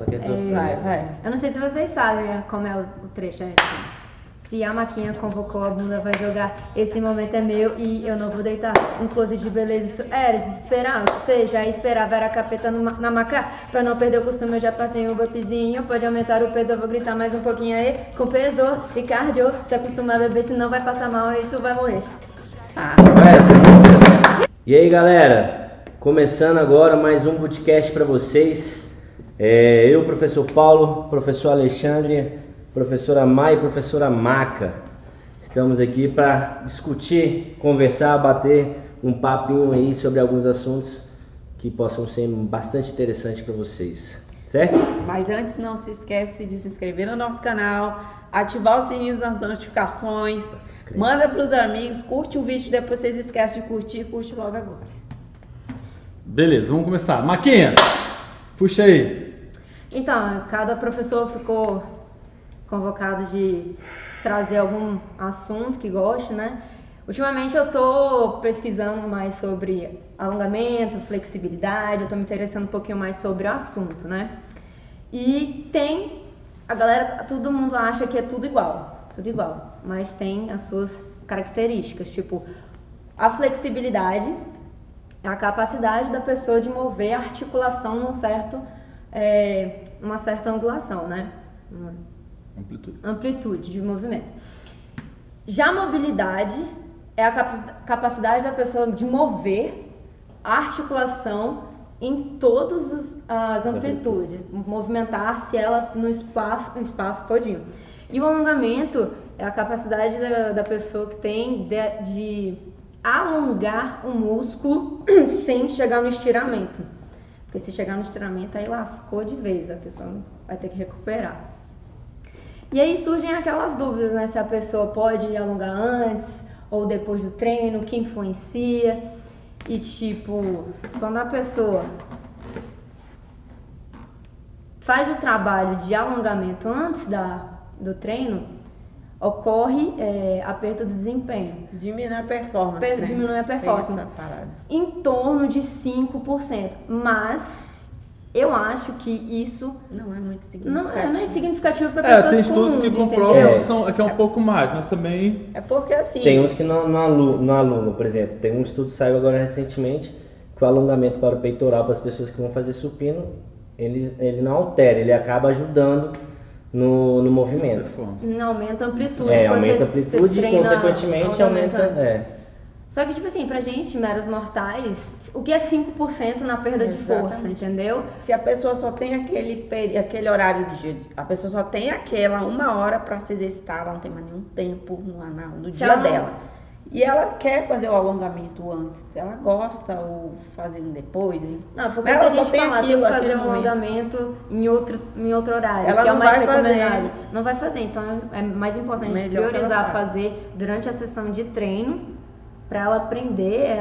Vai. Eu não sei se vocês sabem como é o trecho. Se a Maquinha convocou, a bunda vai jogar. Esse momento é meu e eu não vou deitar. Um close de beleza, isso era desesperar. O que você já esperava era capeta na maca. Pra não perder o costume, eu já passei um burpezinho. Pode aumentar o peso, eu vou gritar mais um pouquinho aí. Com peso e cardio. Se acostuma a beber, senão vai passar mal e tu vai morrer. E aí, galera? Começando agora mais um podcast pra vocês. Eu, professor Paulo, professor Alexandre, professora Mai e professora Maca. Estamos aqui para discutir, conversar, bater um papinho aí sobre alguns assuntos que possam ser bastante interessantes para vocês, certo? Mas antes, não se esquece de se inscrever no nosso canal, ativar o sininho das notificações, manda para os amigos, curte o vídeo, depois vocês esquecem de curtir, curte logo agora. Beleza, vamos começar. Maquinha, puxa aí. Então, cada professor ficou convocado de trazer algum assunto que goste, né? Ultimamente eu tô pesquisando mais sobre alongamento, flexibilidade, eu tô me interessando um pouquinho mais sobre o assunto, né? E a galera, todo mundo acha que é tudo igual, mas tem as suas características, tipo, a flexibilidade é a capacidade da pessoa de mover a articulação numa certa angulação, né? Amplitude de movimento. Já a mobilidade é a capacidade da pessoa de mover a articulação em todas as amplitudes, movimentar-se ela no espaço todinho. E o alongamento é a capacidade da pessoa que tem de alongar o músculo sem chegar no estiramento. Porque se chegar no estiramento, aí lascou de vez, a pessoa vai ter que recuperar. E aí surgem aquelas dúvidas, né? Se a pessoa pode alongar antes ou depois do treino, o que influencia. E tipo, quando a pessoa faz o trabalho de alongamento antes do treino, ocorre aperto do desempenho. Diminui a performance, né? Diminui a performance. Em torno de 5%. Mas eu acho que isso não é muito significativo. Não é significativo para pessoas tem estudos comuns, que comprovam que é um pouco mais, mas também... É porque assim... Tem uns que no aluno, por exemplo, tem um estudo que saiu agora recentemente que o alongamento para o peitoral, para as pessoas que vão fazer supino, ele não altera, ele acaba ajudando no movimento. Não aumenta a amplitude. Aumenta a amplitude e consequentemente aumenta... Só que, tipo assim, pra gente, meros mortais, o que é 5% na perda de força, entendeu? Se a pessoa só tem aquele horário de dia, a pessoa só tem aquela 1 hora pra se exercitar, ela não tem mais nenhum tempo no dia dela. E ela quer fazer o alongamento antes, ela gosta ou fazendo depois. Não, porque se a gente falar tem que fazer um alongamento em outro horário, ela que é o mais recomendado, fazer. Não vai fazer. Então é mais importante priorizar fazer durante a sessão de treino, para ela aprender,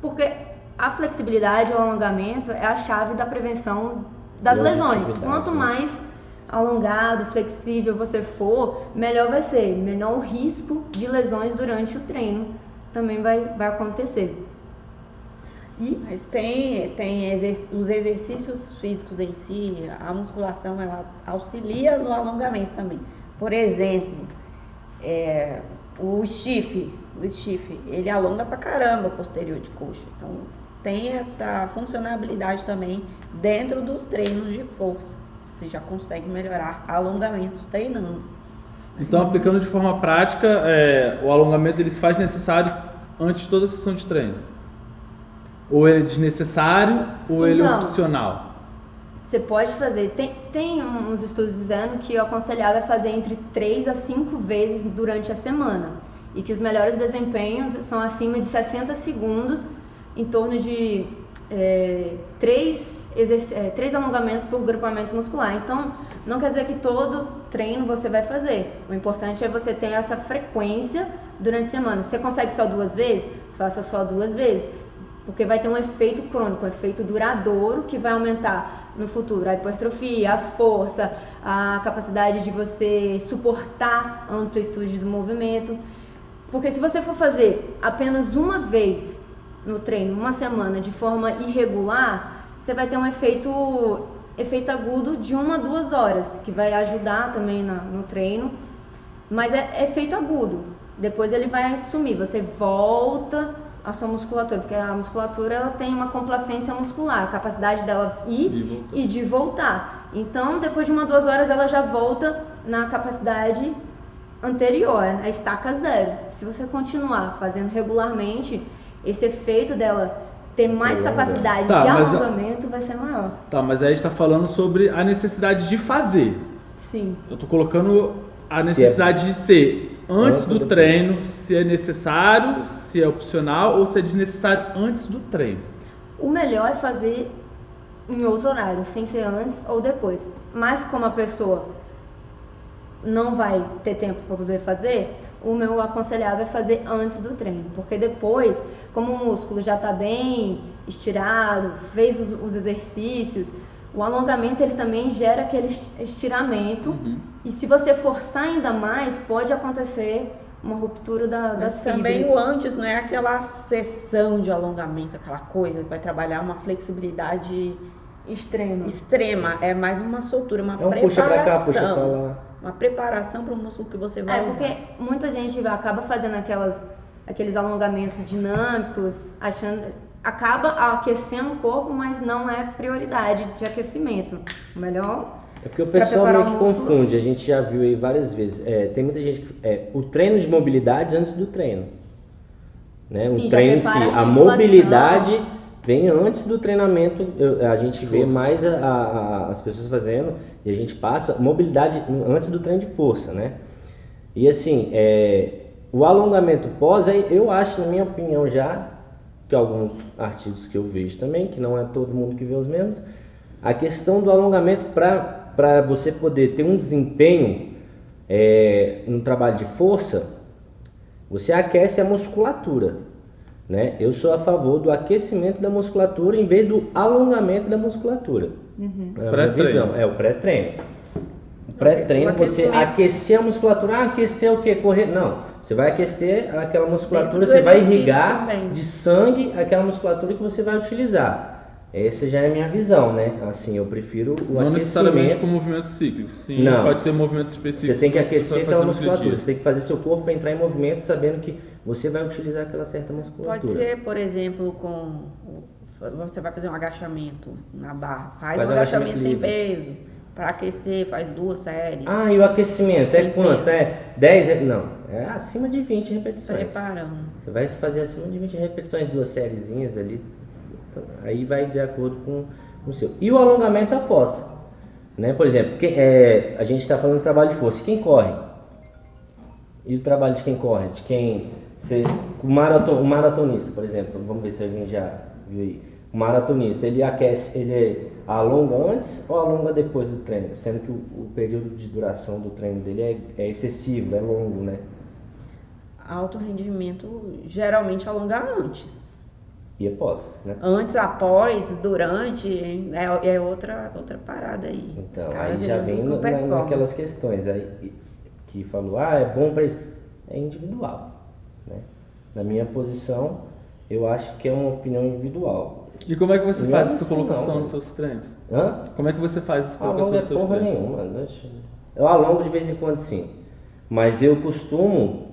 porque a flexibilidade, o alongamento é a chave da prevenção das lesões. Quanto mais alongado, flexível você for, melhor vai ser, menor o risco de lesões durante o treino também vai acontecer. Mas tem os exercícios físicos em si, a musculação ela auxilia no alongamento também. Por exemplo, o stiff, ele alonga pra caramba o posterior de coxa. Então, tem essa funcionalidade também dentro dos treinos de força. Você já consegue melhorar alongamentos treinando. Então, aplicando de forma prática, o alongamento ele se faz necessário antes de toda a sessão de treino? Ou ele é desnecessário, ou ele é opcional? Você pode fazer. Tem uns estudos dizendo que o aconselhável é fazer entre 3 a 5 vezes durante a semana. E que os melhores desempenhos são acima de 60 segundos, em torno de 3 alongamentos por grupamento muscular. Então, não quer dizer que todo treino você vai fazer. O importante é você ter essa frequência durante a semana. Se você consegue só 2 vezes, faça só 2 vezes. Porque vai ter um efeito crônico, um efeito duradouro que vai aumentar no futuro a hipertrofia, a força, a capacidade de você suportar a amplitude do movimento. Porque se você for fazer apenas uma vez no treino, uma semana, de forma irregular, você vai ter um efeito efeito agudo de 1 a 2 horas, que vai ajudar também no treino, mas é efeito agudo. Depois ele vai sumir, você volta a sua musculatura, porque a musculatura ela tem uma complacência muscular, a capacidade dela ir e de voltar. Então, depois de 1 a 2 horas, ela já volta na capacidade anterior, a estaca 0. Se você continuar fazendo regularmente, esse efeito dela ter mais capacidade de alongamento vai ser maior. Tá, mas aí a gente tá falando sobre a necessidade de fazer. Sim. Eu tô colocando a necessidade de ser antes do treino, se é necessário, se é opcional ou se é desnecessário antes do treino. O melhor é fazer em outro horário, sem ser antes ou depois. Mas como a pessoa não vai ter tempo para poder fazer, o meu aconselhável é fazer antes do treino, porque depois, como o músculo já está bem estirado, fez os exercícios, o alongamento ele também gera aquele estiramento, e se você forçar ainda mais, pode acontecer uma ruptura das fibras. Também o antes não é aquela sessão de alongamento, aquela coisa que vai trabalhar uma flexibilidade extrema, é mais uma soltura, uma preparação. Puxa pra cá, puxa pra lá. Uma preparação para o músculo que você vai usar. Porque muita gente acaba fazendo aqueles alongamentos dinâmicos, acaba aquecendo o corpo, mas não é prioridade de aquecimento. O melhor é porque o pessoal meio que confunde, a gente já viu aí várias vezes. Tem muita gente que o treino de mobilidade antes do treino. Né? Sim, o treino em si, a mobilidade vem antes do treinamento. A gente vê mais as pessoas fazendo e a gente passa mobilidade antes do treino de força, né? E assim, o alongamento pós, eu acho, na minha opinião já, que alguns artigos que eu vejo também, que não é todo mundo que vê os mesmos, a questão do alongamento para você poder ter um desempenho no trabalho de força, você aquece a musculatura. Né? Eu sou a favor do aquecimento da musculatura em vez do alongamento da musculatura. É a minha visão. É o pré-treino. O pré-treino, você aquecer a musculatura. Aquecer o quê? Correr? Não. Você vai aquecer aquela musculatura, você vai irrigar de sangue aquela musculatura que você vai utilizar. Essa já é a minha visão, né? Assim, eu prefiro o aquecimento. Não necessariamente com movimentos cíclicos. Sim, não, pode ser movimentos específicos. Você tem que aquecer aquela musculatura. Você tem que fazer seu corpo para entrar em movimento sabendo que você vai utilizar aquela certa musculatura. Pode ser, por exemplo, você vai fazer um agachamento na barra. Faz um agachamento sem peso. Para aquecer, faz 2 séries. E o aquecimento é quanto? Peso. 10? Não, é acima de 20 repetições. Preparando. Você vai fazer acima de 20 repetições, 2 sériezinhas ali. Aí vai de acordo com o seu. E o alongamento após. Né? Por exemplo, a gente está falando de trabalho de força. Quem corre? E o trabalho de quem corre? De quem... O maratonista, por exemplo. Vamos ver se alguém já viu aí. O maratonista, ele aquece, ele alonga antes ou alonga depois do treino? Sendo que o período de duração do treino dele é excessivo, é longo, né? Alto rendimento geralmente alonga antes. E após, né? Antes, após, durante, é outra parada aí. Então, aí já vem naquelas questões aí que falou, é bom para isso. É individual, né? Na minha posição, eu acho que é uma opinião individual. E como é que você faz essa colocação nos seus treinos? Como é que você faz essa colocação nos seus treinos? Nenhuma. Eu alongo de vez em quando, sim. Mas eu costumo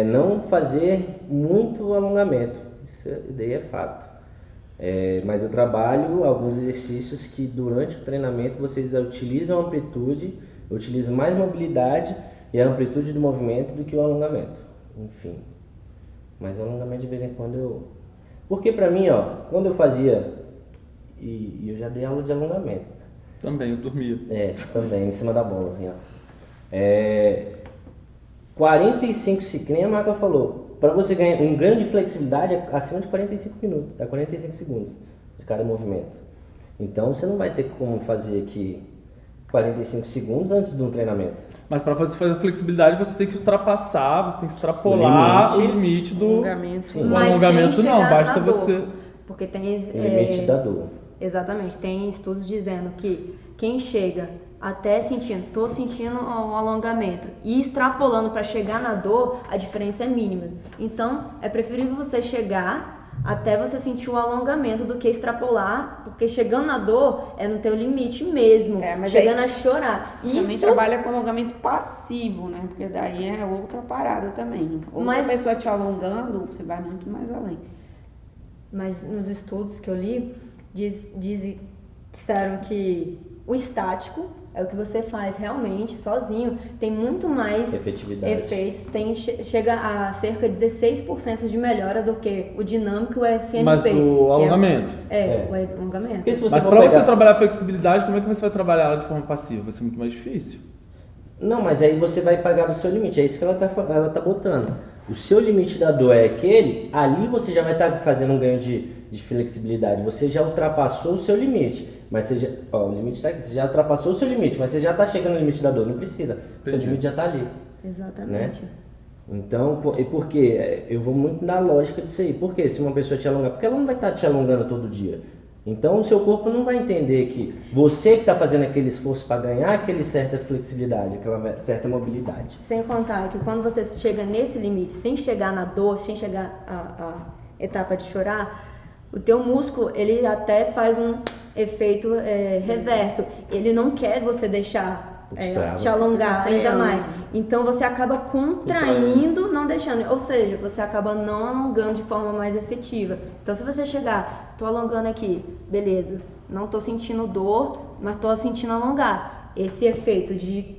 não fazer muito alongamento. Isso daí é fato. Mas eu trabalho alguns exercícios que durante o treinamento vocês utilizam amplitude, utilizam mais mobilidade e a amplitude do movimento do que o alongamento. Enfim. Mas o alongamento de vez em quando eu... Porque pra mim, quando eu fazia... E eu já dei aula de alongamento. Também, eu dormia. Também, em cima da bola, assim, 45 segundos, que nem a Marca falou, para você ganhar um ganho de flexibilidade acima de 45 minutos, 45 segundos de cada movimento. Então você não vai ter como fazer aqui 45 segundos antes de um treinamento. Mas para você fazer flexibilidade, você tem que ultrapassar, você tem que extrapolar o limite do alongamento. O alongamento não, basta você... Porque tem... O limite da dor. Exatamente, tem estudos dizendo que quem chega até estou sentindo um alongamento e extrapolando para chegar na dor, a diferença é mínima. Então, é preferível você chegar até você sentir o alongamento do que extrapolar, porque chegando na dor é no teu limite mesmo, Mas chegando a chorar. Também trabalha com alongamento passivo, né? Porque daí é outra parada também. Outra pessoa te alongando, você vai muito mais além. Mas nos estudos que eu li, disseram que o estático é o que você faz realmente sozinho, tem muito mais efeitos, chega a cerca de 16% de melhora do que o dinâmico e o FNP. Mas o alongamento? O alongamento. Mas para você trabalhar a flexibilidade, como é que você vai trabalhar ela de forma passiva? Vai ser muito mais difícil. Não, mas aí você vai pagar do seu limite, é isso que ela tá botando. O seu limite da dor é aquele, ali você já vai estar fazendo um ganho de flexibilidade, você já ultrapassou o seu limite. Mas você já, o limite está aqui, você já ultrapassou o seu limite, mas você já está chegando no limite da dor, não precisa. O seu limite já está ali. Exatamente. Né? Então, e por quê? Eu vou muito na lógica disso aí. Por quê? Se uma pessoa te alongar, porque ela não vai estar te alongando todo dia. Então, o seu corpo não vai entender que você que está fazendo aquele esforço para ganhar aquela certa flexibilidade, aquela certa mobilidade. Sem contar que quando você chega nesse limite, sem chegar na dor, sem chegar à etapa de chorar, o teu músculo, ele até faz um efeito reverso. Ele não quer você deixar te alongar ainda mais. Então você acaba contraindo, não deixando. Ou seja, você acaba não alongando de forma mais efetiva. Então se você chegar, tô alongando aqui, beleza, não tô sentindo dor, mas tô sentindo alongar. Esse efeito de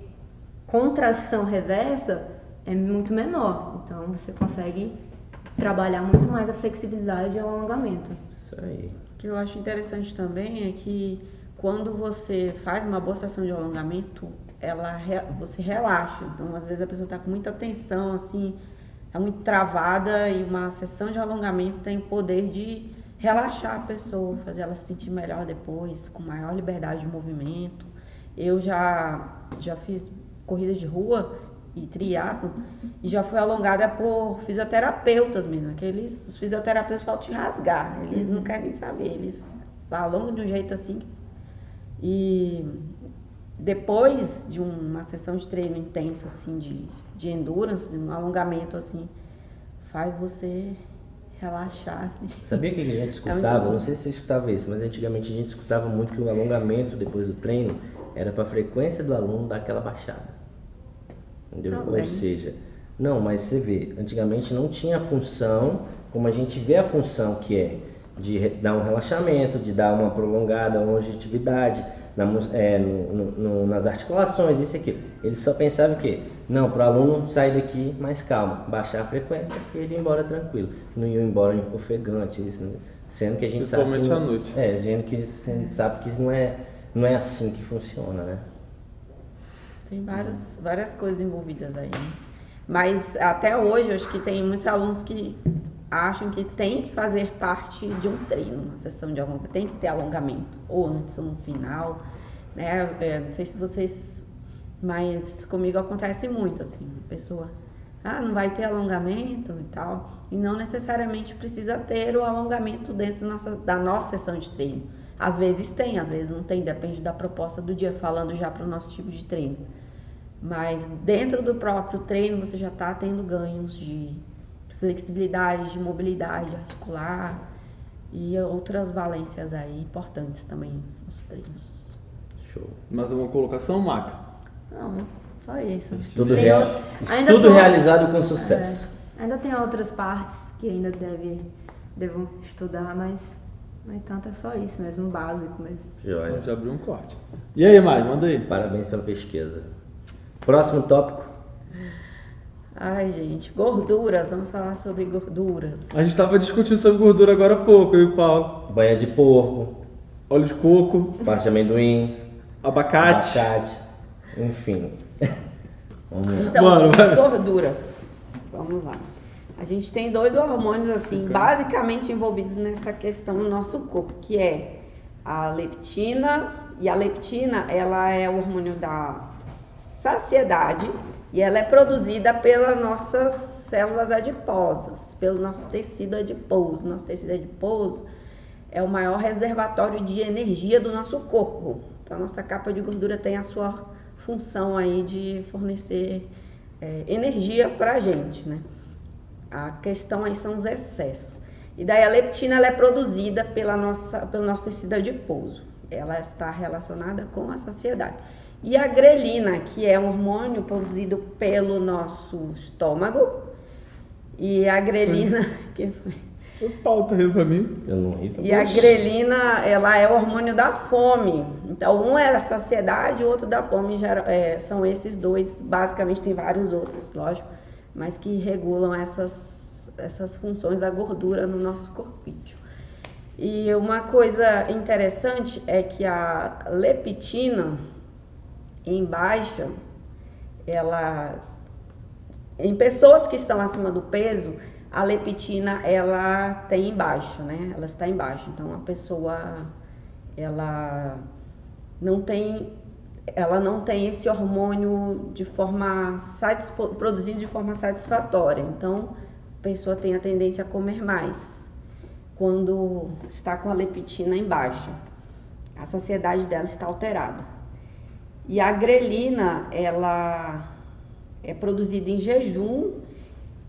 contração reversa é muito menor. Então você consegue trabalhar muito mais a flexibilidade e o alongamento. Isso aí. O que eu acho interessante também é que quando você faz uma boa sessão de alongamento, você relaxa. Então, às vezes a pessoa está com muita tensão, assim, está muito travada, e uma sessão de alongamento tem o poder de relaxar a pessoa, fazer ela se sentir melhor depois, com maior liberdade de movimento. Eu já fiz corrida de rua e triatlo, e já fui alongada por fisioterapeutas mesmo. Os fisioterapeutas falam te rasgar, eles não querem nem saber, eles alongam de um jeito assim. E depois de uma sessão de treino intensa, assim, de endurance, um alongamento, assim, faz você relaxar, assim. Sabia que a gente escutava? Não sei se você escutava isso, mas antigamente a gente escutava muito que o alongamento depois do treino era para a frequência do aluno dar aquela baixada. Entendeu? Ou seja, não, mas você vê, antigamente não tinha a função, como a gente vê a função que é de dar um relaxamento, de dar uma prolongada, uma longevidade nas articulações, isso e aquilo. Eles só pensavam o quê? Não, para o aluno sair daqui mais calmo, baixar a frequência e ele ir embora tranquilo. Não ia embora ofegante, sendo que a gente sabe que à noite. sendo que a gente sabe que isso não é assim que funciona, né? Tem várias coisas envolvidas aí, né? Mas até hoje eu acho que tem muitos alunos que acham que tem que fazer parte de um treino, uma sessão de alongamento, tem que ter alongamento, ou antes ou no final, né? Não sei se vocês, mas comigo acontece muito, assim, a pessoa, não vai ter alongamento e tal, e não necessariamente precisa ter o alongamento dentro da nossa sessão de treino. Às vezes tem, às vezes não tem, depende da proposta do dia, falando já para o nosso tipo de treino. Mas dentro do próprio treino você já está tendo ganhos de flexibilidade, de mobilidade articular e outras valências aí importantes também nos treinos. Show. Mais uma colocação, Maca? Não, só isso. Estudo realizado com sucesso. Ainda tem outras partes que ainda devo estudar, mas no entanto é só isso mesmo, básico mesmo. Joia. Já abriu um corte. E aí, Mai, manda aí. Parabéns pela pesquisa. Próximo tópico. Ai, gente, gorduras, vamos falar sobre gorduras. A gente estava discutindo sobre gordura agora há pouco, eu e o Paulo. Banha de porco. Óleo de coco. Pasta de amendoim. Abacate. Enfim. Então, gorduras. Vamos lá. A gente tem 2 hormônios, assim, basicamente envolvidos nessa questão no nosso corpo, que é a leptina. E a leptina, ela é o hormônio da saciedade e ela é produzida pelas nossas células adiposas, pelo nosso tecido adiposo. Nosso tecido adiposo é o maior reservatório de energia do nosso corpo. Então, a nossa capa de gordura tem a sua função aí de fornecer energia pra gente, né? A questão aí são os excessos. E daí a leptina ela é produzida pelo nosso tecido adiposo. Ela está relacionada com a saciedade. E a grelina, que é um hormônio produzido pelo nosso estômago. E a grelina... Que foi? O Paulo tá rindo pra mim. Eu não ri. E a grelina, ela é o hormônio da fome. Então, um é a saciedade, o outro da fome. São esses dois. Basicamente, tem vários outros, lógico. Mas que regulam essas funções da gordura no nosso corpício. E uma coisa interessante é que a leptina em baixa, em pessoas que estão acima do peso, a leptina ela tem em baixa, né? Ela está em baixa. Então a pessoa ela não tem esse hormônio produzido de forma satisfatória. Então a pessoa tem a tendência a comer mais quando está com a leptina em baixa. A saciedade dela está alterada. E a grelina, ela é produzida em jejum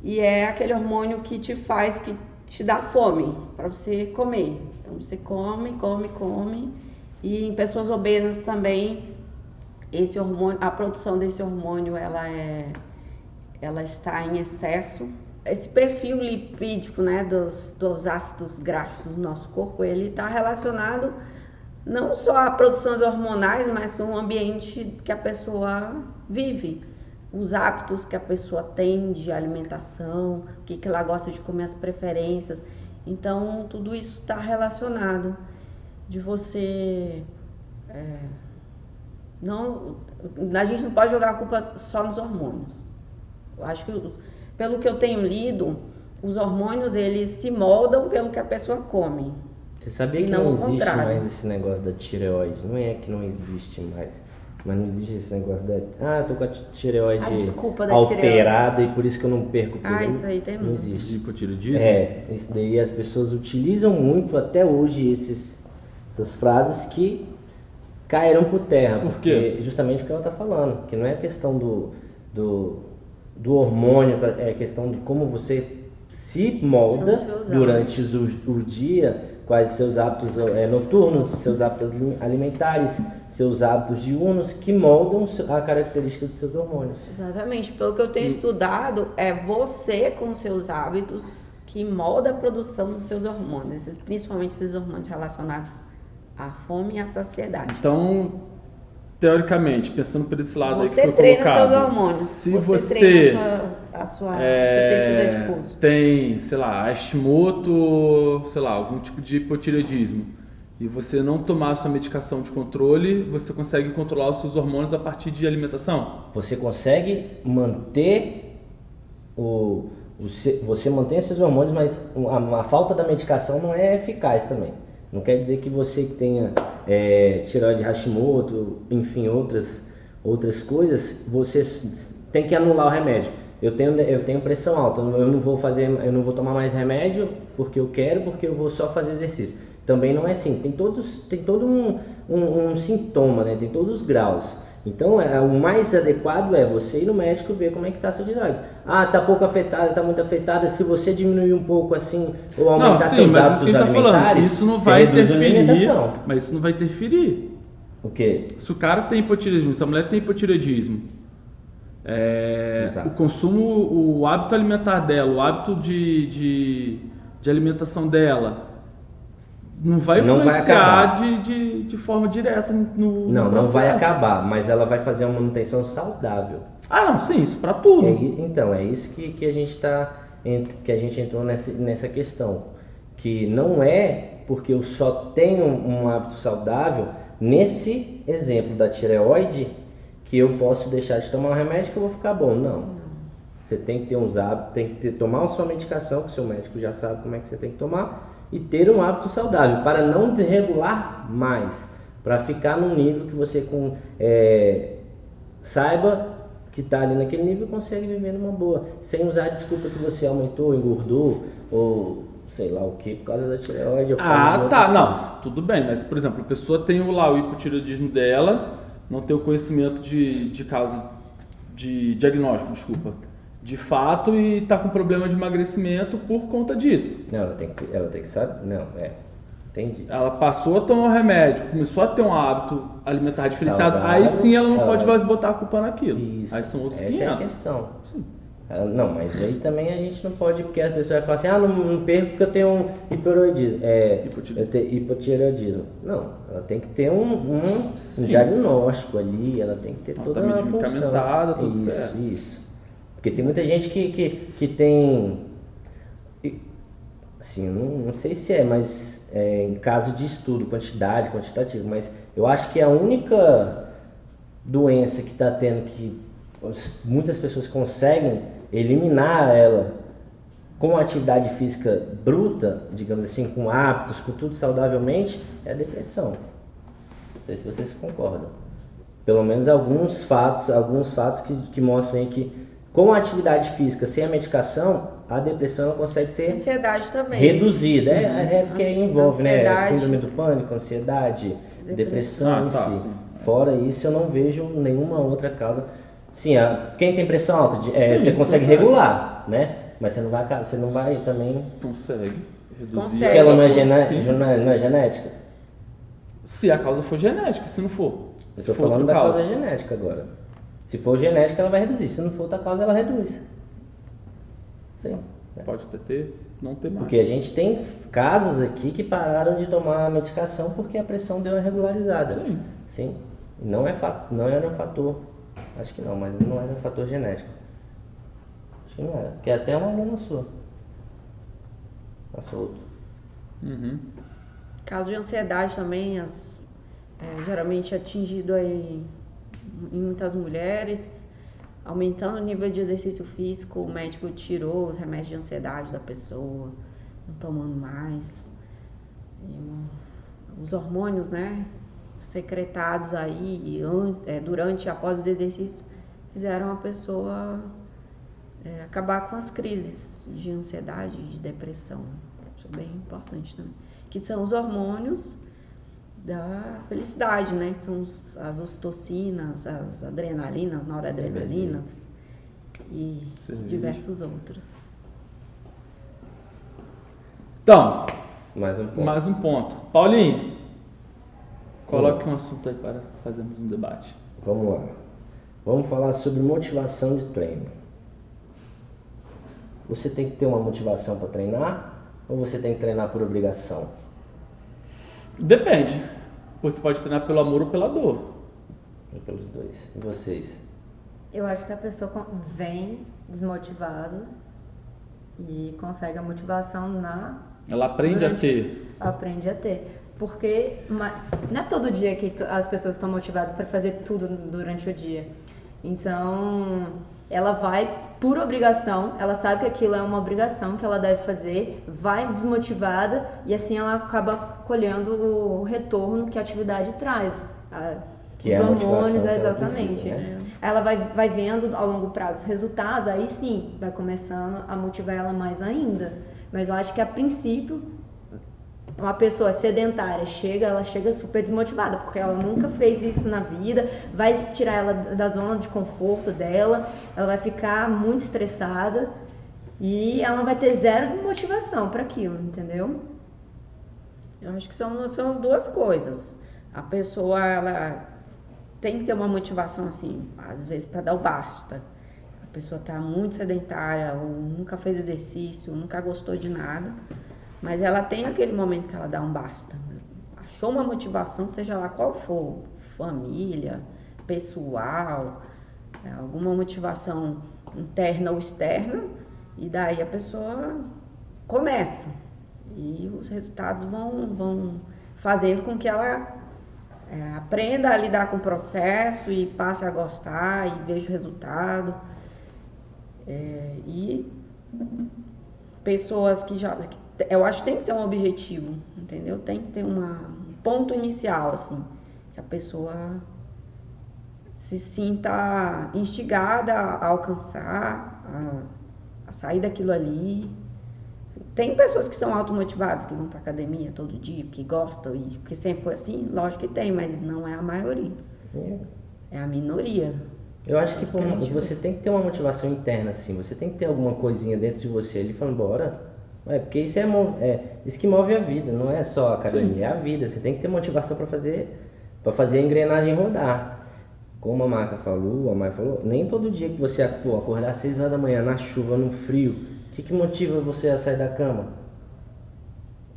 e é aquele hormônio que te dá fome para você comer. Então você come. E em pessoas obesas também, esse hormônio, a produção desse hormônio, ela está em excesso. Esse perfil lipídico, né, dos ácidos graxos do nosso corpo, ele está relacionado não só a produções hormonais, mas o ambiente que a pessoa vive, os hábitos que a pessoa tem de alimentação, o que ela gosta de comer, as preferências. Então, tudo isso está relacionado de você... a gente não pode jogar a culpa só nos hormônios. Eu acho que, pelo que eu tenho lido, os hormônios, eles se moldam pelo que a pessoa come. Você sabia que não existe mais esse negócio da tireoide? Não é que não existe mais, mas não existe esse negócio eu tô com a tireoide alterada e por isso que eu não perco peso. Isso aí tem muito. Não existe. Hipotireoidismo? Isso daí as pessoas utilizam muito até hoje essas frases que caíram por terra. Por quê? Justamente o que ela tá falando, que não é questão do hormônio, é questão de como você se molda durante o dia, quais seus hábitos noturnos, seus hábitos alimentares, seus hábitos diurnos, que moldam a característica dos seus hormônios. Exatamente. Pelo que eu tenho estudado, é você com seus hábitos que molda a produção dos seus hormônios, principalmente esses hormônios relacionados à fome e à saciedade. Então, teoricamente, pensando por esse lado aí que foi treina colocado, seus hormônios. se você treina seu tecido adiposo. Tem, sei lá, Hashimoto, sei lá, algum tipo de hipotireoidismo, e você não tomar a sua medicação de controle, você consegue controlar os seus hormônios a partir de alimentação? Você consegue manter você mantém seus hormônios, mas a falta da medicação não é eficaz também. Não quer dizer que você que tenha tireoide Hashimoto, enfim, outras coisas, você tem que anular o remédio. Eu tenho pressão alta, eu não vou tomar mais remédio porque eu vou só fazer exercício. Também não é assim, tem todo um sintoma, né? Tem todos os graus. Então, o mais adequado é você ir no médico ver como é que está a sua tireoide. Tá pouco afetada, tá muito afetada. Se você diminuir um pouco assim, ou aumentar seus hábitos alimentares, isso não vai interferir. Mas isso não vai interferir. O quê? Se o cara tem hipotireoidismo, se a mulher tem hipotireoidismo, o consumo, o hábito alimentar dela, o hábito de alimentação dela, não vai influenciar de forma direta no Não processo. Vai acabar, mas ela vai fazer uma manutenção saudável. Não, sim, isso para tudo. Então, é isso que a gente entrou nessa questão. Que não é porque eu só tenho um hábito saudável, nesse exemplo da tireoide, que eu posso deixar de tomar um remédio que eu vou ficar bom. Não. Você tem que ter uns hábitos, tem que tomar a sua medicação, que o seu médico já sabe como é que você tem que tomar, e ter um hábito saudável, para não desregular mais, para ficar num nível que você saiba que está ali naquele nível e consegue viver numa boa, sem usar a desculpa que você aumentou, engordou, ou sei lá o que, por causa da tireoide. Tudo bem, mas por exemplo, a pessoa tem o hipotireoidismo dela, não tem o conhecimento de causa, de diagnóstico, de fato e tá com problema de emagrecimento por conta disso. Não, ela tem que saber. Não, entendi. Ela passou a tomar o remédio, começou a ter um hábito alimentar diferenciado, Saudável, aí sim ela não pode mais botar a culpa naquilo. Isso. Aí são outros Essa 500. é a questão. Sim. Não, mas aí também a gente não pode, porque a pessoa vai falar assim, não perco porque eu tenho um hipotireoidismo. Não, ela tem que ter um diagnóstico ali, ela tem que ter toda uma função. Medicamentada, tudo isso, certo. Isso. Porque tem muita gente que tem, assim, não sei se mas em caso de estudo, quantitativo, mas eu acho que a única doença que está tendo que muitas pessoas conseguem eliminar ela com atividade física bruta, digamos assim, com hábitos, com tudo saudavelmente, é a depressão. Não sei se vocês concordam. Pelo menos alguns fatos que mostram aí que com a atividade física, sem a medicação, a depressão ela consegue ser ansiedade também. reduzida. Porque envolve, ansiedade, síndrome do pânico, ansiedade, depressão em si. Sim. Fora isso, eu não vejo nenhuma outra causa. Sim, quem tem pressão alta, você consegue regular, né? Mas você não vai também... Consegue reduzir. Porque ela não é genética? Se a causa for genética, se não for. Eu estou falando da causa genética agora. Se for genética, ela vai reduzir. Se não for outra causa, ela reduz. Sim. Pode ter, não ter mais. Porque a gente tem casos aqui que pararam de tomar a medicação porque a pressão deu uma regularizada. Sim. Não era um fator. Acho que não, mas não era um fator genético. Acho que não era. Porque até uma aluna sua. Passou outro. Caso de ansiedade também, geralmente atingido aí em muitas mulheres, aumentando o nível de exercício físico, o médico tirou os remédios de ansiedade da pessoa, não tomando mais. Os hormônios, né, secretados aí durante e após os exercícios, fizeram a pessoa acabar com as crises de ansiedade e de depressão. Isso é bem importante também. Que são os hormônios da felicidade, né? São as ocitocinas, as adrenalinas, noradrenalinas e diversos outros. Então, mais um ponto. Paulinho, coloque um assunto aí para fazermos um debate. Vamos lá. Vamos falar sobre motivação de treino. Você tem que ter uma motivação para treinar ou você tem que treinar por obrigação? Depende. Você pode treinar pelo amor ou pela dor. Pelos dois. E vocês? Eu acho que a pessoa vem desmotivada e consegue a motivação Ela aprende a ter. Aprende a ter. Porque não é todo dia que as pessoas estão motivadas para fazer tudo durante o dia. Então, ela vai por obrigação, ela sabe que aquilo é uma obrigação que ela deve fazer, vai desmotivada e assim ela acaba colhendo o retorno que a atividade traz. Que os hormônios, é exatamente. Né? Ela vai vendo ao longo prazo os resultados, aí sim, vai começando a motivar ela mais ainda. Mas eu acho que a princípio, uma pessoa sedentária ela chega super desmotivada, porque ela nunca fez isso na vida, vai tirar ela da zona de conforto dela, ela vai ficar muito estressada e ela vai ter zero motivação para aquilo, entendeu? Eu acho que são as duas coisas. A pessoa, ela tem que ter uma motivação assim, às vezes para dar o basta. A pessoa está muito sedentária, ou nunca fez exercício, nunca gostou de nada. Mas ela tem aquele momento que ela dá um basta. Achou uma motivação, seja lá qual for, família, pessoal, alguma motivação interna ou externa, e daí a pessoa começa. E os resultados vão fazendo com que ela aprenda a lidar com o processo e passe a gostar e veja o resultado. E pessoas eu acho que tem que ter um objetivo, entendeu? Tem que ter um ponto inicial, assim, que a pessoa se sinta instigada a alcançar, a sair daquilo ali. Tem pessoas que são automotivadas, que vão pra academia todo dia, porque gostam, e porque sempre foi assim, lógico que tem, mas não é a maioria. É a minoria. Eu acho que Isso que a gente você tem que ter uma motivação interna, assim. Você tem que ter alguma coisinha dentro de você ali falando, bora. Porque isso isso que move a vida, não é só a academia, Sim. é a vida. Você tem que ter motivação para fazer a engrenagem rodar. Como a Maia falou, nem todo dia que você acordar às 6 horas da manhã, na chuva, no frio, o que motiva você a sair da cama?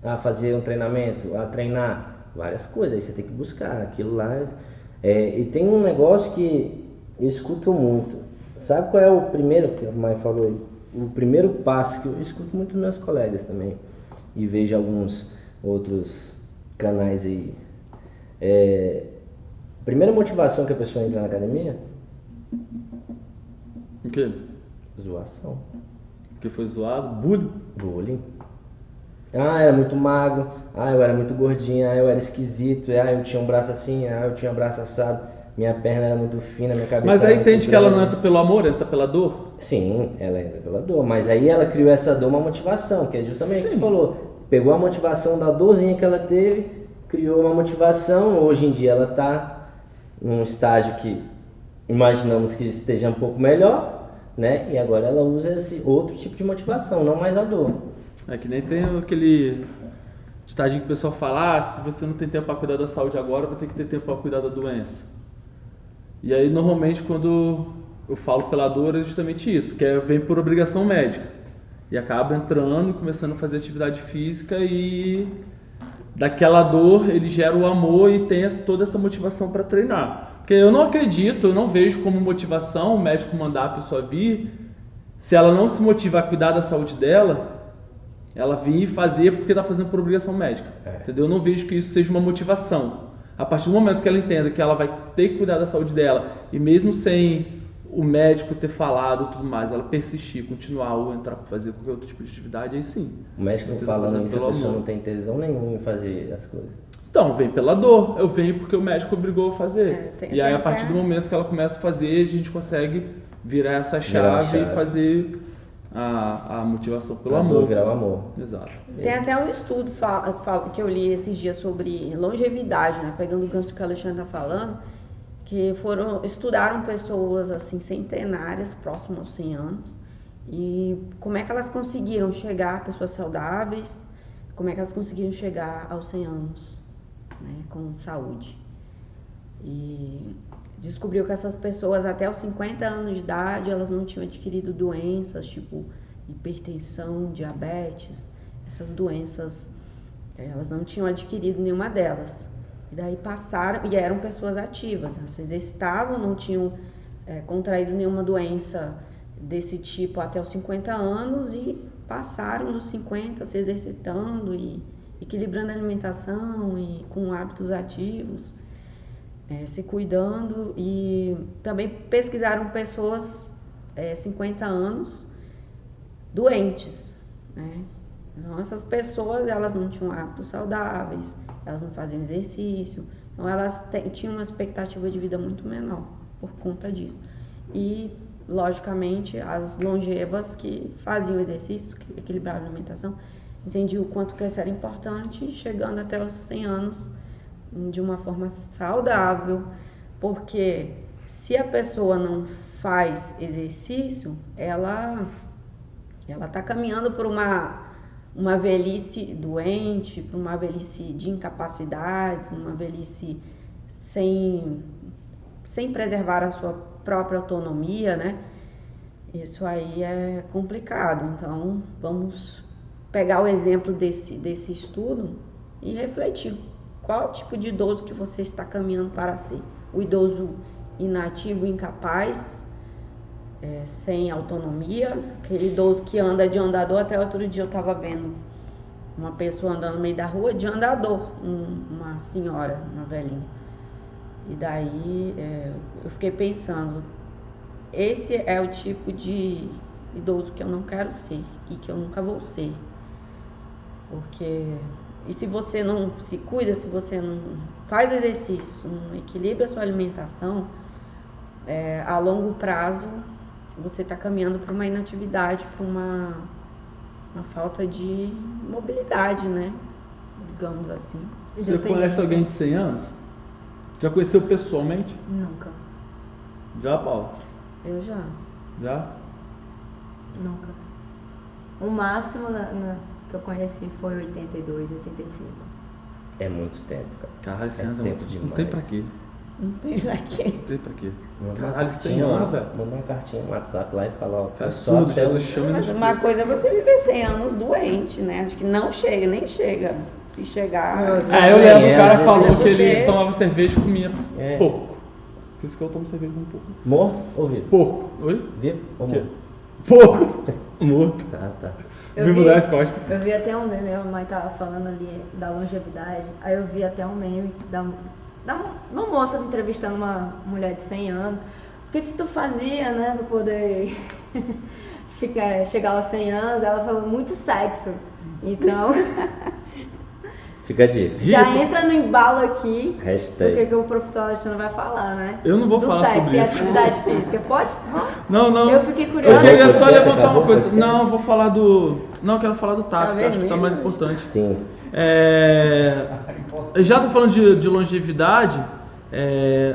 A fazer um treinamento, a treinar? Várias coisas, aí você tem que buscar aquilo lá. E tem um negócio que eu escuto muito. Sabe qual é o primeiro, que a Maia falou aí? O primeiro passo que eu escuto muito dos meus colegas também, e vejo alguns outros canais aí. Primeira motivação que a pessoa entra na academia? O quê? Zoação. Porque foi zoado? Bullying. Era muito magro. Eu era muito gordinho. Eu era esquisito. Eu tinha um braço assim. Eu tinha um braço assado. Minha perna era muito fina, minha cabeça Mas era aí muito entende que ela não grande. entra pelo amor, entra pela dor? Sim, ela entra pela dor. Mas aí ela criou essa dor, uma motivação, que é justamente o que você falou. Pegou a motivação da dorzinha que ela teve, criou uma motivação. Hoje em dia ela está num estágio que imaginamos que esteja um pouco melhor, né? E agora ela usa esse outro tipo de motivação, não mais a dor. É que nem tem aquele estágio que o pessoal fala, se você não tem tempo para cuidar da saúde agora, vai ter que ter tempo para cuidar da doença. E aí normalmente quando eu falo pela dor é justamente isso, que vem por obrigação médica. E acaba entrando e começando a fazer atividade física e daquela dor ele gera o amor e tem toda essa motivação para treinar. Porque eu não acredito, eu não vejo como motivação o médico mandar a pessoa vir, se ela não se motiva a cuidar da saúde dela, ela vir e fazer porque está fazendo por obrigação médica. Entendeu? Eu não vejo que isso seja uma motivação. A partir do momento que ela entenda que ela vai ter que cuidar da saúde dela, e mesmo sem o médico ter falado e tudo mais, ela persistir, continuar ou entrar para fazer qualquer outro tipo de atividade, aí sim. O médico Você falando tá isso, a fazendo pessoa pelo não amor. tem tesão nenhum em fazer as coisas. Então, vem pela dor. Eu venho porque o médico obrigou a fazer. E aí, a partir até- do momento que ela começa a fazer, a gente consegue virar essa chave e fazer a motivação pelo A dor amor. virar o amor. Exato. Tem até um estudo que eu li esses dias sobre longevidade, né? Pegando o gancho que o Alexandre está falando, que estudaram pessoas assim centenárias, próximas aos 100 anos, e como é que elas conseguiram chegar, pessoas saudáveis, como é que elas conseguiram chegar aos 100 anos, né, com saúde. E descobriu que essas pessoas até os 50 anos de idade, elas não tinham adquirido doenças tipo hipertensão, diabetes, essas doenças, elas não tinham adquirido nenhuma delas. E daí passaram, e eram pessoas ativas, elas se exercitavam, não tinham contraído nenhuma doença desse tipo até os 50 anos e passaram dos 50 se exercitando e equilibrando a alimentação e com hábitos ativos, se cuidando. E também pesquisaram pessoas 50 anos doentes, né? Então, essas pessoas, elas não tinham hábitos saudáveis, elas não faziam exercício, então elas tinham uma expectativa de vida muito menor por conta disso. E, logicamente, as longevas que faziam exercício, que equilibravam a alimentação, entendiam o quanto que isso era importante, chegando até os 100 anos de uma forma saudável, porque se a pessoa não faz exercício, ela está caminhando por uma velhice doente, para uma velhice de incapacidades, uma velhice sem preservar a sua própria autonomia, né? Isso aí é complicado. Então, vamos pegar o exemplo desse estudo e refletir. Qual tipo de idoso que você está caminhando para ser? O idoso inativo, incapaz, sem autonomia, aquele idoso que anda de andador. Até outro dia eu estava vendo uma pessoa andando no meio da rua de andador, uma senhora, uma velhinha. E daí eu fiquei pensando, esse é o tipo de idoso que eu não quero ser e que eu nunca vou ser. Porque, e se você não se cuida, se você não faz exercícios, não equilibra a sua alimentação, a longo prazo você está caminhando para uma inatividade, para uma falta de mobilidade, né? Digamos assim. Você conhece alguém de 100 anos? Já conheceu pessoalmente? Nunca. Já, Paulo? Eu já. Já? Nunca. O máximo que eu conheci foi 82, 85. É muito tempo, cara. Caralho, É 100 anos tempo não demais. tem pra quê? Não tem pra quê. Não tem pra quê? Manda uma Caralho, 100 cartinha lá, anos, velho. manda uma cartinha no WhatsApp lá e fala, ó, É só absurdo, até Jesus o- chama Mas uma coisa é você viver 100 anos doente, né? Acho que não chega, nem chega. Se chegar... Não, às vezes É, eu lembro, é, o cara às vezes falou é que ele você. tomava cerveja e comia É. porco. Por isso que eu tomo cerveja com porco. Morto ou vivo? Porco. Oi? Vivo ou O quê? morto? Porco. Morto. Ah, tá. Vivo das costas. Eu vi até um meme, minha mãe tava falando ali da longevidade, aí eu vi até um meme uma moça entrevistando uma mulher de 100 anos. O que tu fazia, né, pra poder chegar aos 100 anos? Ela falou, muito sexo. Então, Fica a dica. já entra no embalo aqui, Hashtag. do que o professor Alexandre vai falar, né? Eu não vou do falar sexo sobre e isso. atividade física. Pode? Não. Eu fiquei curiosa. Eu queria só Podcast levantar acabou, uma coisa. podcast? Não, eu vou falar do... Não, eu quero falar do TAF, que eu acho que tá vermelho, mais gente. importante. Sim. Já tô falando de longevidade,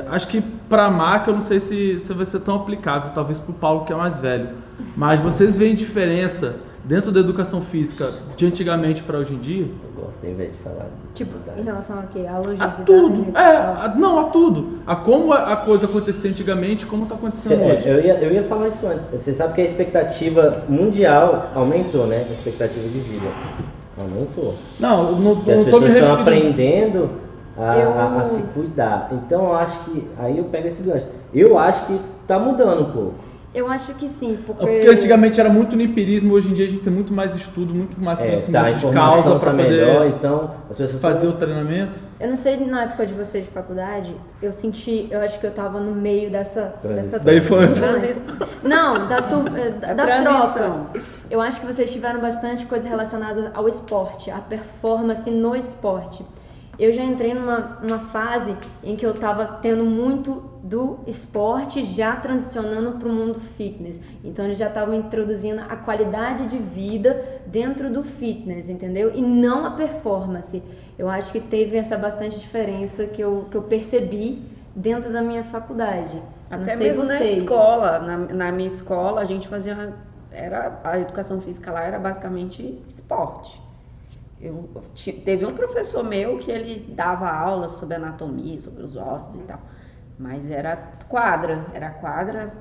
acho que pra Maca eu não sei se vai ser tão aplicável, talvez pro Paulo que é mais velho. Mas vocês veem diferença dentro da educação física de antigamente pra hoje em dia? Eu gosto, em vez de falar. Tipo, em relação a quê? A A longevidade? tudo. tal. Não, a tudo. A como a coisa acontecia antigamente e como tá acontecendo hoje. Eu ia falar isso antes. Você sabe que a expectativa mundial aumentou, né? A expectativa de vida. Aumentou. Não, não Porque as tô me pessoas estão referindo... aprendendo a Eu- se cuidar. Então eu acho que. Aí eu pego esse gancho. Eu acho que tá mudando um pouco. Eu acho que sim, porque... Porque antigamente era muito empirismo, hoje em dia a gente tem muito mais estudo, muito mais Tá, a conhecimento de informação causa pra tá melhor, poder então as pessoas fazer estão. o treinamento. Eu não sei, na época de você de faculdade, eu acho que eu tava no meio dessa Transição. Da infância. Não, da transição. troca. Eu acho que vocês tiveram bastante coisa relacionada ao esporte, à performance no esporte. Eu já entrei numa fase em que eu tava tendo muito do esporte já transicionando para o mundo fitness. Então eles já estavam introduzindo a qualidade de vida dentro do fitness, entendeu? E não a performance. Eu acho que teve essa bastante diferença que eu percebi dentro da minha faculdade. Até não sei mesmo na vocês. escola, na minha escola, a gente fazia... a educação física lá era basicamente esporte. Teve um professor meu que ele dava aulas sobre anatomia, sobre os ossos e tal. Mas era quadra,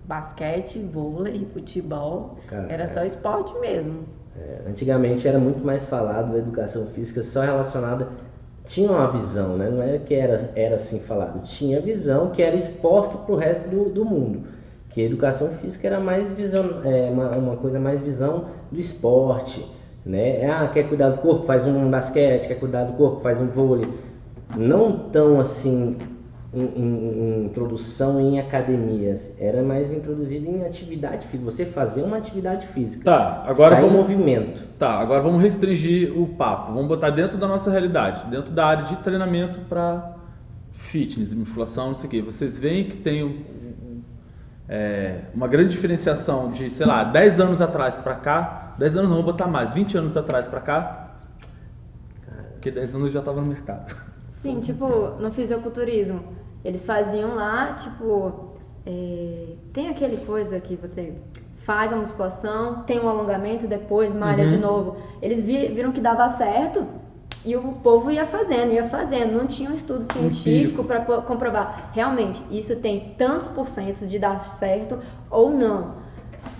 basquete, vôlei, futebol. Era só esporte mesmo. Antigamente era muito mais falado a educação física só relacionada. Tinha uma visão, né? Não era que era assim falado. Tinha visão que era exposta para o resto do mundo. Que a educação física era mais visão, uma coisa mais visão do esporte. Né? Quer cuidar do corpo, faz um basquete, quer cuidar do corpo, faz um vôlei. Não tão assim em introdução em academias, era mais introduzido em atividade física, você fazer uma atividade física. Tá, agora está em vamos... movimento. Tá, agora vamos restringir o papo. Vamos botar dentro da nossa realidade, dentro da área de treinamento para fitness, musculação, não sei o quê. Vocês veem que tem uma grande diferenciação de, sei lá, 10 anos atrás para cá, 10 anos não, vou botar mais, 20 anos atrás para cá, porque 10 anos eu já estava no mercado. Sim, tipo, no fisiculturismo, eles faziam lá, tipo, tem aquele coisa que você faz a musculação, tem um alongamento, depois malha de novo. Eles viram que dava certo e o povo ia fazendo. Não tinha um estudo científico para comprovar. Realmente, isso tem tantos porcentos de dar certo ou não.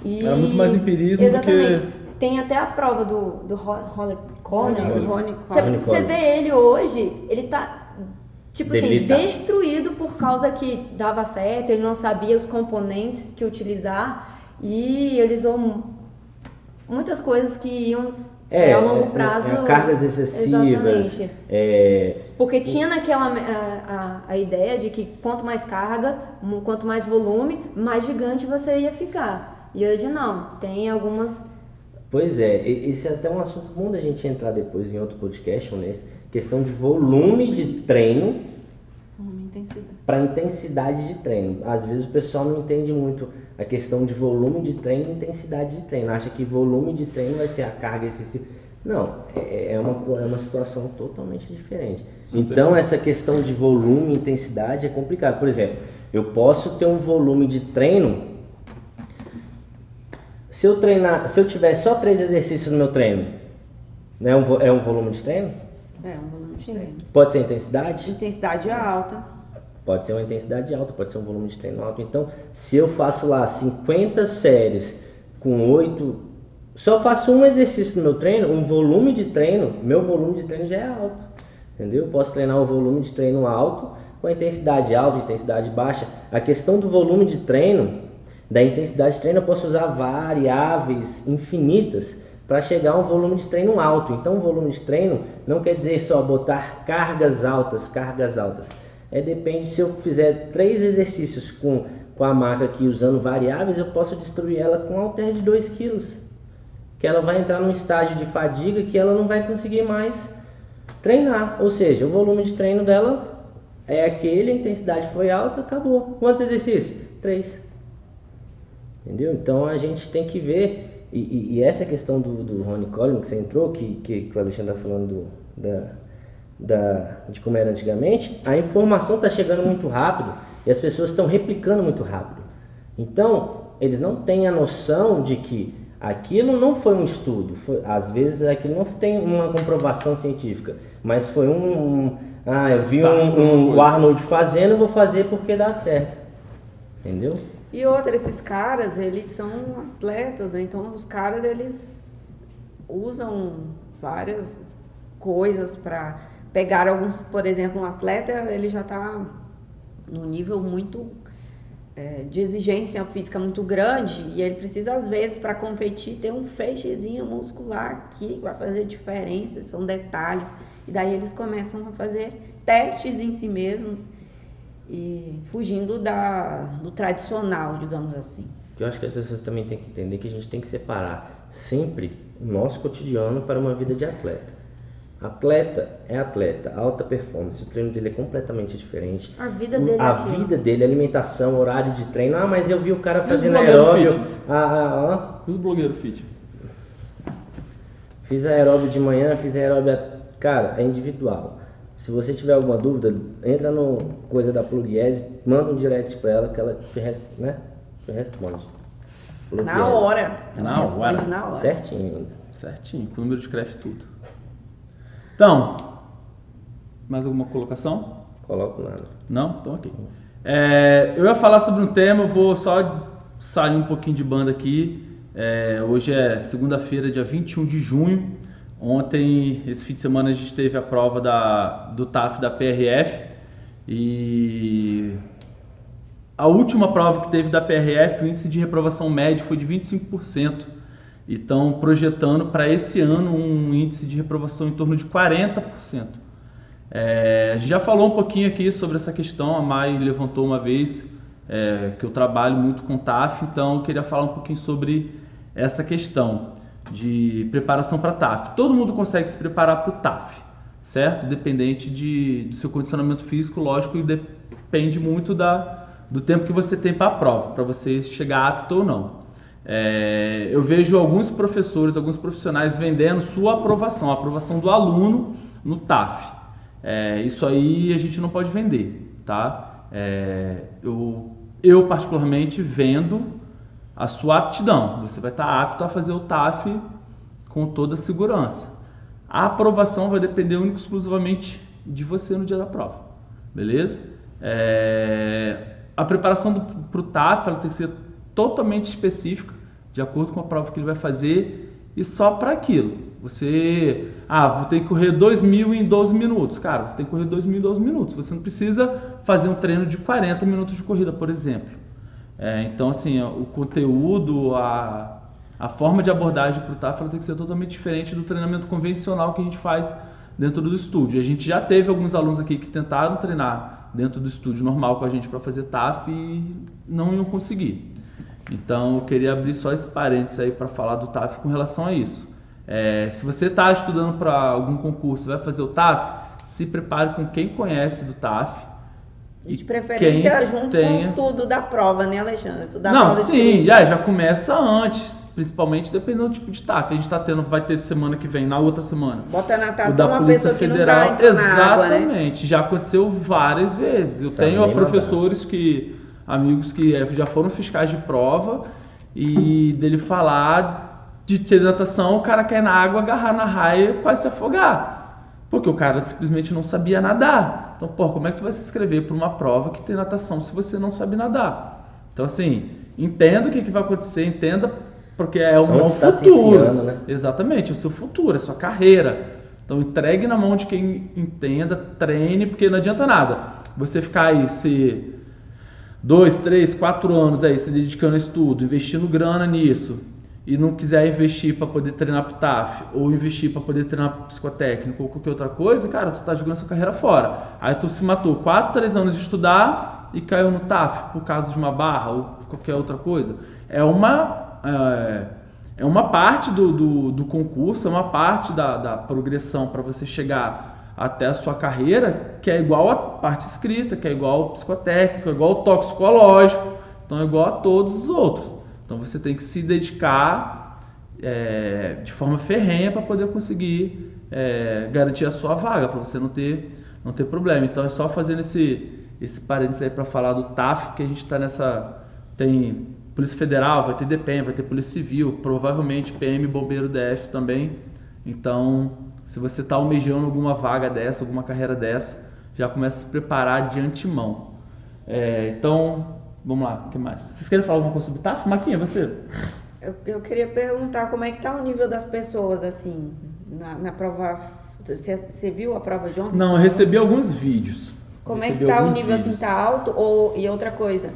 E... Era muito mais empirismo Exatamente. do que... Tem até a prova do Ronnie Ronnie Você vê ele hoje, ele tá, tipo assim, Debilitado. destruído por causa que dava certo, ele não sabia os componentes que utilizar e ele usou muitas coisas que iam a longo prazo. Cargas excessivas. Exatamente. Porque tinha naquela a ideia de que quanto mais carga, quanto mais volume, mais gigante você ia ficar. E hoje não, tem algumas... Pois é, esse é até um assunto bom da gente entrar depois em outro podcast, ou nesse, questão de volume de treino para intensidade de treino. Às vezes o pessoal não entende muito a questão de volume de treino e intensidade de treino. Acha que volume de treino vai ser a carga excessiva. Não, é uma situação totalmente diferente. Então essa questão de volume e intensidade é complicado. Por exemplo, Eu posso ter um volume de treino. Se eu tiver só 3 exercícios no meu treino, né, é um volume de treino? É um volume de treino. Pode ser intensidade? Intensidade alta. Pode ser uma intensidade alta, pode ser um volume de treino alto. Então, se eu faço lá 50 séries com 8, só faço um exercício no meu treino, meu volume de treino já é alto. Entendeu? Eu posso treinar um volume de treino alto com a intensidade alta, intensidade baixa. A questão do volume de treino, da intensidade de treino, eu posso usar variáveis infinitas para chegar a um volume de treino alto. Então, o volume de treino não quer dizer só botar cargas altas. Depende, se eu fizer 3 exercícios com a maca aqui usando variáveis, eu posso destruir ela com um halter de 2 kg. Que ela vai entrar num estágio de fadiga que ela não vai conseguir mais treinar. Ou seja, o volume de treino dela é aquele, a intensidade foi alta, acabou. Quantos exercícios? 3. Entendeu? Então a gente tem que ver, e essa questão do Ronnie Coleman que você entrou, que o Alexandre está falando de como era antigamente, a informação está chegando muito rápido e as pessoas estão replicando muito rápido. Então, eles não têm a noção de que aquilo não foi um estudo, às vezes aquilo não tem uma comprovação científica, mas foi eu vi o Arnold fazendo, vou fazer porque dá certo. Entendeu? E outra, esses caras, eles são atletas, né? Então os caras, eles usam várias coisas para pegar alguns, por exemplo, um atleta, ele já está num nível muito de exigência física muito grande e ele precisa, às vezes, para competir, ter um feixezinho muscular aqui que vai fazer diferença, são detalhes. E daí eles começam a fazer testes em si mesmos e fugindo do tradicional, digamos assim. Eu acho que as pessoas também têm que entender que a gente tem que separar sempre o nosso cotidiano para uma vida de atleta. Atleta é atleta, alta performance, o treino dele é completamente diferente. A vida dele a vida dele, alimentação, horário de treino. Mas eu vi o cara fazendo aeróbio. Os blogueiros fitness. Fiz aeróbio de manhã, fiz aeróbio. Cara, é individual. Se você tiver alguma dúvida, entra no coisa da Plugiese, manda um direct pra ela que ela te responde. Plugiese. Na hora. Na hora. Na hora. Certinho ainda. Certinho, com o número de CREF tudo. Então, mais alguma colocação? Coloco nada. Não? Então ok. Eu ia falar sobre um tema, eu vou só sair um pouquinho de banda aqui. Hoje é segunda-feira, dia 21 de junho. Ontem, esse fim de semana, a gente teve a prova do TAF da PRF. E a última prova que teve da PRF, o índice de reprovação médio foi de 25%. E estão projetando para esse ano um índice de reprovação em torno de 40%. A gente já falou um pouquinho aqui sobre essa questão, a Mai levantou uma vez que eu trabalho muito com TAF, então eu queria falar um pouquinho sobre essa questão de preparação para TAF. Todo mundo consegue se preparar para o TAF, certo? Dependente do seu condicionamento físico, lógico, e depende muito do tempo que você tem para a prova, para você chegar apto ou não. Eu vejo alguns professores, alguns profissionais vendendo sua aprovação, a aprovação do aluno no TAF. Isso aí a gente não pode vender, tá? Eu particularmente vendo a sua aptidão. Você vai estar apto a fazer o TAF com toda a segurança. A aprovação vai depender única e exclusivamente de você no dia da prova, beleza? A preparação para o TAF ela tem que ser totalmente específica, de acordo com a prova que ele vai fazer e só para aquilo. Você, vou ter que correr 2.000 em 12 minutos. Cara, você tem que correr 2.000 em 12 minutos. Você não precisa fazer um treino de 40 minutos de corrida, por exemplo. Então, assim, o conteúdo, a forma de abordagem para o TAF ela tem que ser totalmente diferente do treinamento convencional que a gente faz dentro do estúdio. A gente já teve alguns alunos aqui que tentaram treinar dentro do estúdio normal com a gente para fazer TAF e não iam conseguir. Então, eu queria abrir só esse parênteses aí para falar do TAF com relação a isso. Se você está estudando para algum concurso, vai fazer o TAF, se prepare com quem conhece do TAF. E de preferência junto com o estudo da prova, né, Alexandre? Não, sim, já começa antes, principalmente dependendo do tipo de TAF. A gente vai ter semana que vem, na outra semana. Bota a natação uma pessoa que nunca entrou na água, né? Exatamente, já aconteceu várias vezes. Eu tenho professores que amigos que já foram fiscais de prova e dele falar de ter natação, o cara cair na água, agarrar na raia e quase se afogar. Porque o cara simplesmente não sabia nadar. Então, pô, como é que tu vai se inscrever para uma prova que tem natação se você não sabe nadar? Então, assim, entenda o que vai acontecer, entenda, porque é o futuro. Né? Exatamente, é o seu futuro, é a sua carreira. Então, entregue na mão de quem entenda, treine, porque não adianta nada. Você ficar aí, 2, 3, 4 anos aí se dedicando a estudo, investindo grana nisso, e não quiser investir para poder treinar pro TAF, ou investir para poder treinar pro psicotécnico, ou qualquer outra coisa, cara, tu tá jogando sua carreira fora. Aí tu se matou 4, 3 anos de estudar e caiu no TAF por causa de uma barra ou qualquer outra coisa. É uma parte do concurso, é uma parte da progressão para você chegar até a sua carreira, que é igual a parte escrita, que é igual ao psicotécnico, é igual ao toxicológico, então é igual a todos os outros. Então você tem que se dedicar de forma ferrenha para poder conseguir garantir a sua vaga, para você não ter problema. Então é só fazendo esse parênteses aí para falar do TAF, que a gente está tem Polícia Federal, vai ter DPEM, vai ter Polícia Civil, provavelmente PM, Bombeiro, DF também. Então, se você está almejando alguma vaga dessa, alguma carreira dessa, já começa a se preparar de antemão. Então, vamos lá, o que mais? Vocês querem falar alguma coisa sobre o TAF? Maquinha, você? Eu queria perguntar como é que está o nível das pessoas, assim, na prova. Você viu a prova de ontem? Não, eu recebi alguns vídeos. Como é que está o nível, assim, está alto? E outra coisa,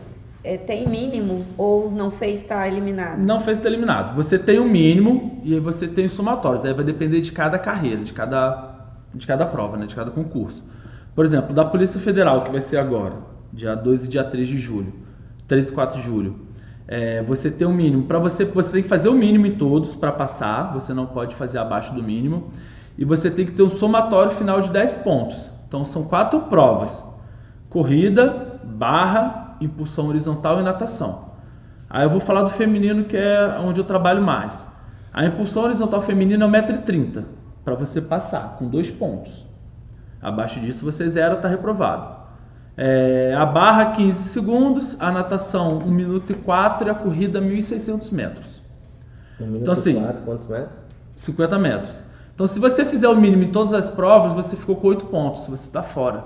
tem mínimo ou não fez, está eliminado? Não fez, está eliminado. Você tem um mínimo e aí você tem os somatórios. Aí vai depender de cada carreira, de cada prova, né? De cada concurso. Por exemplo, da Polícia Federal, que vai ser agora, dia 2 e dia 3 de julho, 3 e 4 de julho. Você tem um mínimo. Para você tem que fazer o mínimo em todos para passar. Você não pode fazer abaixo do mínimo. E você tem que ter um somatório final de 10 pontos. Então, são 4 provas. Corrida, barra, impulsão horizontal e natação. Aí eu vou falar do feminino, que é onde eu trabalho mais. A impulsão horizontal feminina é 1,30 m para você passar, com 2 pontos. Abaixo disso você zera, está reprovado. A barra 15 segundos, a natação 1 minuto e 4 e a corrida 1.600 metros. 1 minuto então, assim, e 4, quantos metros? 50 metros. Então, se você fizer o mínimo em todas as provas, você ficou com 8 pontos, você está fora.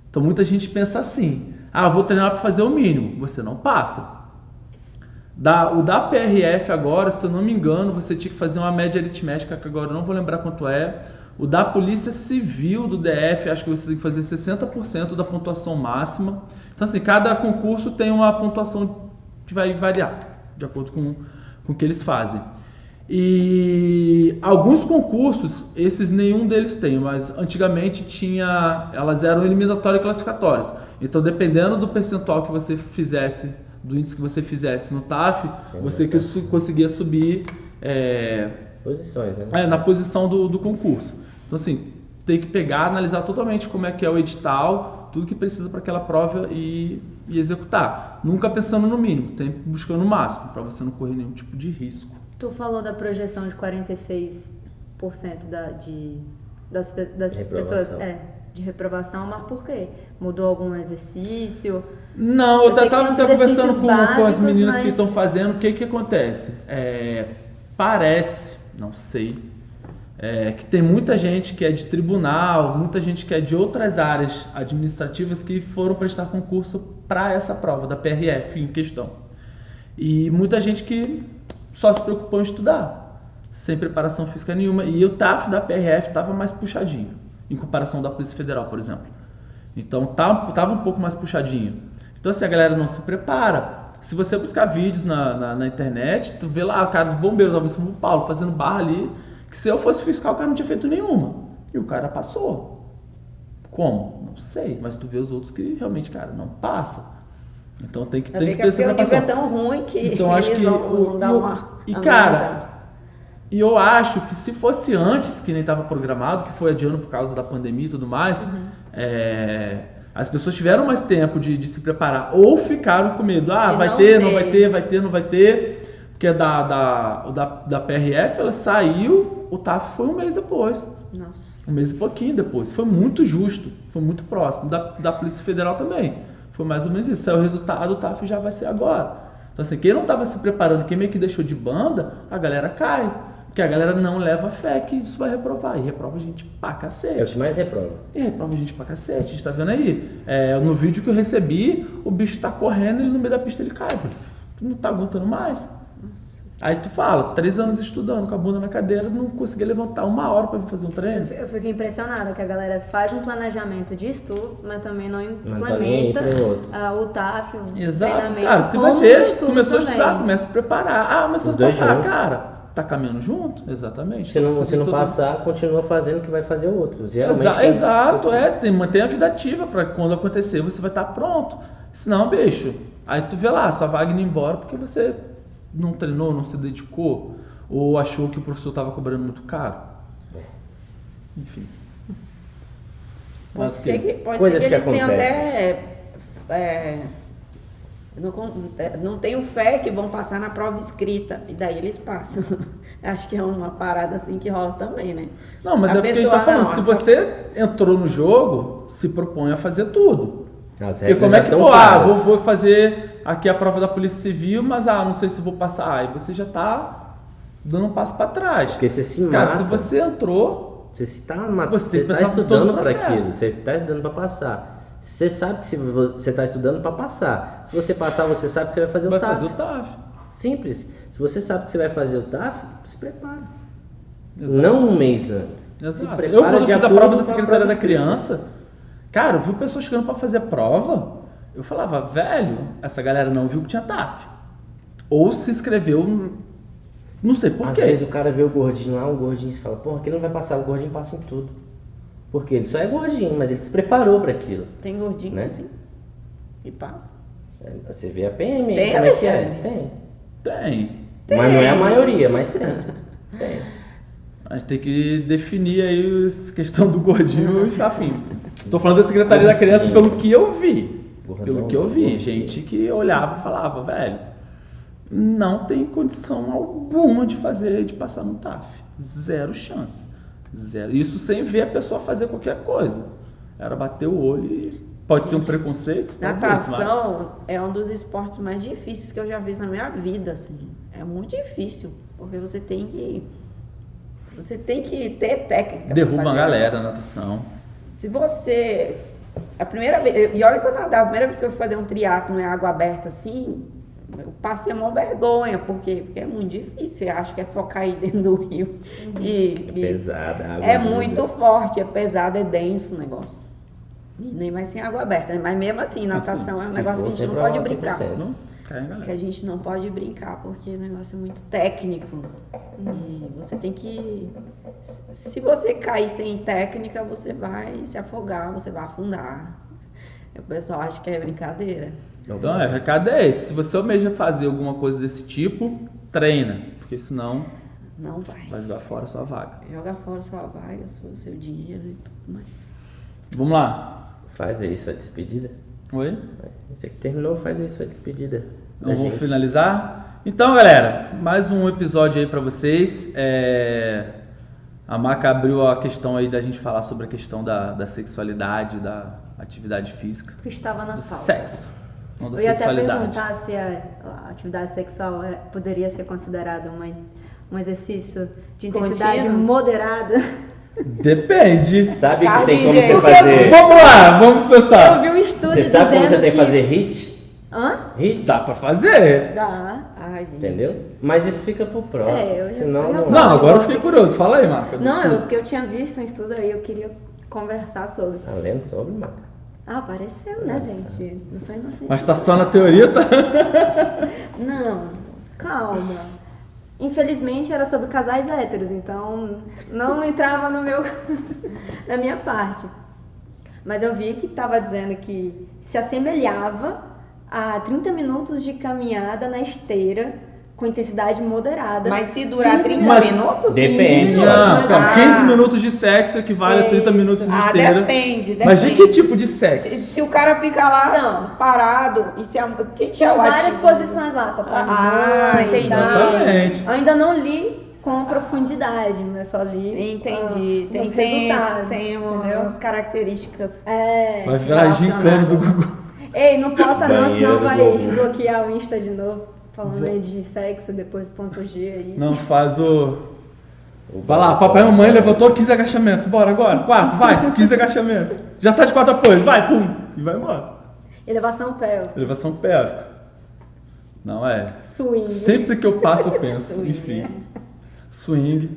Então, muita gente pensa assim, eu vou treinar para fazer o mínimo. Você não passa. O da PRF agora, se eu não me engano, você tinha que fazer uma média aritmética, que agora eu não vou lembrar quanto é. O da Polícia Civil do DF, acho que você tem que fazer 60% da pontuação máxima. Então, assim, cada concurso tem uma pontuação que vai variar, de acordo com o que eles fazem. E alguns concursos, esses nenhum deles tem, mas antigamente elas eram eliminatórias e classificatórias. Então, dependendo do percentual que você fizesse, do índice que você fizesse no TAF, você conseguia subir posições, né? Na posição do concurso. Então, assim, tem que pegar, analisar totalmente como é que é o edital, tudo que precisa para aquela prova e executar. Nunca pensando no mínimo, sempre buscando o máximo, para você não correr nenhum tipo de risco. Tu falou da projeção de 46% das pessoas de reprovação, mas por quê? Mudou algum exercício? Não, eu estava conversando com as meninas que estão fazendo, o que acontece? Parece, não sei, que tem muita gente que é de tribunal, muita gente que é de outras áreas administrativas que foram prestar concurso para essa prova da PRF em questão. E muita gente que só se preocupou em estudar, sem preparação física nenhuma. E o TAF da PRF estava mais puxadinho, em comparação da Polícia Federal, por exemplo. Então, estava um pouco mais puxadinho. Então, assim, a galera não se prepara. Se você buscar vídeos na internet, tu vê lá o cara do bombeiro, talvez São Paulo, fazendo barra ali, que se eu fosse fiscal, o cara não tinha feito nenhuma. E o cara passou. Como? Não sei, mas tu vê os outros que realmente, cara, não passa. Então tem que ter essa preparação. O nível é tão ruim que então, acho que vão dar uma... E cara, eu acho que se fosse antes, que nem estava programado, que foi adiando por causa da pandemia e tudo mais, as pessoas tiveram mais tempo de se preparar, ou ficaram com medo, vai ter, não vai ter, porque da PRF ela saiu, o TAF foi um mês depois. Nossa. Um mês e pouquinho depois. Foi muito justo, foi muito próximo. Da Polícia Federal também. Foi mais ou menos isso. Saiu o resultado, o TAF já vai ser agora. Então assim, quem não estava se preparando, quem meio que deixou de banda, a galera cai. Porque a galera não leva fé que isso vai reprovar. E reprova gente pra cacete. É o que mais reprova. E reprova gente pra cacete. A gente tá vendo aí. No vídeo que eu recebi, o bicho tá correndo e no meio da pista ele cai. Tu não tá aguentando mais. Aí tu fala, 3 anos estudando com a bunda na cadeira, não conseguia levantar 1 hora pra vir fazer um treino. Eu fico impressionada que a galera faz um planejamento de estudos, mas também não Não tá nem implementa pro outro. o TAF, o Exato, treinamento cara. Você como vai ter, estudo começou a também. estudar, começa a se preparar. Ah, mas se Os não dois passar, juntos. cara, tá caminhando junto? Exatamente. Se não, Você se tem não todo- passar, continua fazendo o que vai fazer o outro. Geralmente quem- Exato, mantém a vida ativa pra quando acontecer você vai estar pronto. Senão, bicho, aí tu vê lá, sua vaga indo embora porque você não treinou, não se dedicou, ou achou que o professor estava cobrando muito caro. Enfim. Pode Mas, ser que coisas que eles tenham acontecem. até. Não tenho fé que vão passar na prova escrita. E daí eles passam. Acho que é uma parada assim que rola também, né? Não, mas A é porque a gente pessoa tá falando, não, se a- você entrou no jogo, se propõe a fazer tudo. As Porque regras como é já que, tão pô, claras. vou fazer aqui a prova da Polícia Civil, mas não sei se vou passar. Aí você já tá dando um passo para trás. Porque você se Cara, mata. se você entrou, Você está Você tem que tá pensar por todo estudando o para processo. aquilo, você está estudando para passar. Você sabe que se você está estudando para passar. Se você passar, você sabe que você vai fazer vai o TAF. fazer o TAF. Simples. Se você sabe que você vai fazer o TAF, se prepara. Exato. Não um mês antes. Se Exato. prepara Eu, quando de fiz a acordo prova com da a secretária prova da escrita. criança, cara, eu vi pessoas chegando para fazer a prova, eu falava, velho, essa galera não viu que tinha TAF. Ou se inscreveu, não sei por Às quê. vezes o cara vê o gordinho lá, o gordinho se fala, porra, aquele não vai passar, o gordinho passa em tudo. Porque ele só é gordinho, mas ele se preparou para aquilo. Tem gordinho Né? assim. E passa. Você vê a PM, Tem, como é que é? Alexandre? Tem. Tem. Mas não é a maioria, mas tem. Tem. A gente tem que definir aí a questão do gordinho e afim. Tô falando da Secretaria da Criança Gordinho. pelo que eu vi. Gordão, Pelo que eu vi. gordinho. Gente que olhava e falava, velho, não tem condição alguma de passar no TAF. Zero chance. Zero. Isso sem ver a pessoa fazer qualquer coisa. Era bater o olho e pode ser um preconceito. talvez, mas- Natação é um dos esportes mais difíceis que eu já vi na minha vida, assim. É muito difícil, porque você tem que ter técnica. pra Derruba fazer a galera isso. na natação. Se você... A primeira vez... E olha que eu nadava, a primeira vez que eu fui fazer um triatlo em água aberta, assim, eu passei uma vergonha, porque é muito difícil. Eu acho que é só cair dentro do rio. É pesada. a água É muda. muito forte, é pesado, é denso o negócio. E nem mais sem água aberta. Mas mesmo assim, natação é um Se negócio que a for, gente não você pode prova brincar. 100%. Não cai a Que galera. a gente não pode brincar, porque o negócio é muito técnico. E você tem que... Se você cair sem técnica, você vai se afogar, você vai afundar. O pessoal acha que é brincadeira. Então, o recado é esse. Se você almeja fazer alguma coisa desse tipo, treina. Porque senão Não vai. vai jogar fora a sua vaga. Joga fora sua vaga, seu dinheiro e tudo mais. Vamos lá. Faz aí sua despedida. Oi? Você que terminou, faz aí sua despedida. da Então, vou gente. finalizar. Então, galera, mais um episódio aí pra vocês. A Maca abriu a questão aí da gente falar sobre a questão da sexualidade, da atividade física, Que estava na do pauta. sexo, não da Eu ia até sexualidade. perguntar se a atividade sexual poderia ser considerada um exercício de intensidade Contínuo? moderada. Depende. Sabe que Carne, tem como gente. você fazer. Vamos lá, vamos Eu pensar. vi um estudo Você sabe como dizendo você tem que que... fazer hit? Hã? Hit? Dá pra fazer. Dá. Ai, gente. Entendeu? Mas isso fica pro próximo. Eu já- Senão eu já não. Não, agora eu gosto. fiquei curioso. Fala aí, Maca. Não, porque eu tinha visto um estudo aí, eu queria conversar sobre. Tá lendo sobre, Maca? Apareceu, né, gente? Não sou inocente. Mas tá só na teoria, tá? Não, calma. Infelizmente era sobre casais héteros, então não entrava no meu na minha parte. Mas eu vi que estava dizendo que se assemelhava a 30 minutos de caminhada na esteira com intensidade moderada. Mas se durar 15 30 Mas- minutos? Depende. 15 minutos, Não, mas calma, ah. 15 minutos de sexo equivale a 30 Isso. minutos de Ah, esteira. depende. Mas de que tipo de sexo? Se o cara fica lá Não. parado e se quem Tinha é o várias ativo? posições lá, papai. Ah, mamãe, entendi. tal. Exatamente. Eu ainda não li com profundidade, mas só li Entendi. os Tem resultados, tem entendeu? umas características. É, Vai virar gincana do relacionadas. Google. Ei, não posta não, senão Banheiro vai do Gugu. bloquear o Insta de novo. Falando aí de sexo, depois ponto G aí. Não, faz o... Vai lá, papai e mamãe levantou 15 agachamentos. Bora agora. 4, vai. 15 agachamentos. Já tá de 4 apoios. Vai, pum. E vai embora. Elevação pélvica. Elevação pélvica. Não é. Swing. Sempre que eu passo eu penso. Swing, Enfim. né? Swing.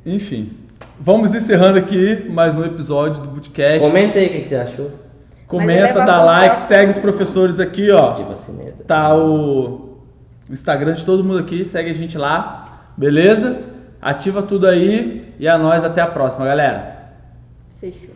Enfim. Vamos encerrando aqui mais um episódio do Bootcast. Comenta aí o que você achou. Comenta, elevação dá like, pélvica- segue os professores aqui, ó. Ativa a sineta. Tá o Instagram de todo mundo aqui, segue a gente lá, beleza? Ativa tudo aí e é nóis, até a próxima, galera. Fechou.